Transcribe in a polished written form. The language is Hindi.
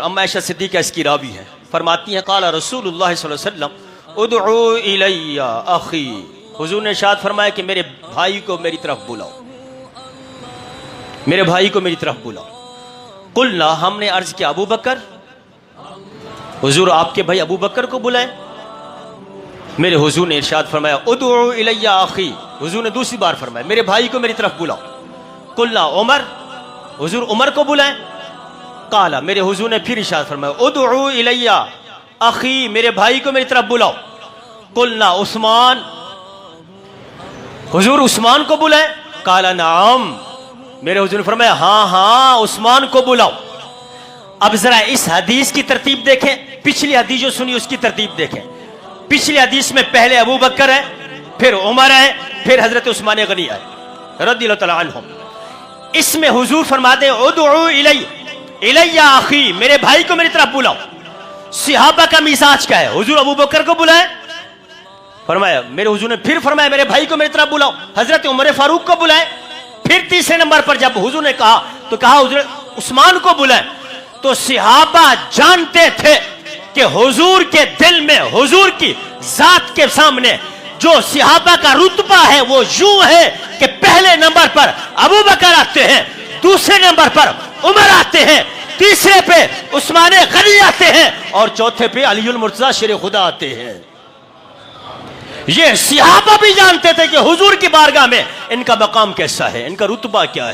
अम्मा आयशा सिद्दीक़ा इसकी रावी है, फरमाती हैं क़ाला रसूलुल्लाह सल्लल्लाहु अलैहि वसल्लम उदउ इलैया अखी, हुजूर ने इरशाद फरमाया कि मेरे भाई को मेरी तरफ बुलाओ, मेरे भाई को मेरी तरफ बुलाओ। कुलना, हमने अर्ज किया अबू बकर, हुजूर आपके भाई अबू बकर को बुलाए। मेरे हुजूर ने इरशाद फरमाया उदउ इलैया अखी, हुजूर ने दूसरी बार फरमाया मेरे भाई को मेरी तरफ बुलाओ। कुलना उमर, हुजूर उमर को बुलाए। काला, मेरे हुजूर ने फिर इरशाद फरमाया उदउ इलैया अखी, मेरे भाई को मेरी तरफ बुलाओ। कुलना उस्मान, हुजूर उस्मान को बुलाए। काला नाम, मेरे हुजूर ने फरमाया हाँ हाँ उस्मान को बुलाओ। अब जरा इस हदीस की तरतीब देखें, पिछली हदीस जो सुनी उसकी तरतीब देखें। पिछली हदीस में पहले अबू बकर है, फिर उमर है, फिर हजरत उस्मान गनी है रज़ियल्लाहु तआला अन्हुम। इसमें हुजूर फरमाते हैं उदउ इलैया अखी, मेरे भाई को मेरी तरफ बुलाओ। सहाबा का मिजाज क्या है? हुजूर अबू बकर को बुलाए, फरमाया मेरे हुजूर ने फिर फरमाया मेरे भाई को मेरी तरफ बुलाओ। हजरत उमर फारूक को बुलाए, फिर तीसरे नंबर पर जब हुजूर ने कहा तो कहा हुजूर उस्मान को बुलाए। तो सहाबा जानते थे कि हुजूर के दिल में, हुजूर की जात के सामने जो सहाबा का रुतबा है वो यूं है कि पहले नंबर पर अबू बकर आते हैं, दूसरे नंबर पर उमर आते हैं, तीसरे पे उस्मान गनी आते हैं और चौथे पे अलीउल मुर्तज़ा शेर खुदा आते हैं। ये सहाबा भी जानते थे कि हुजूर की बारगाह में इनका मकाम कैसा है, इनका रुतबा क्या है।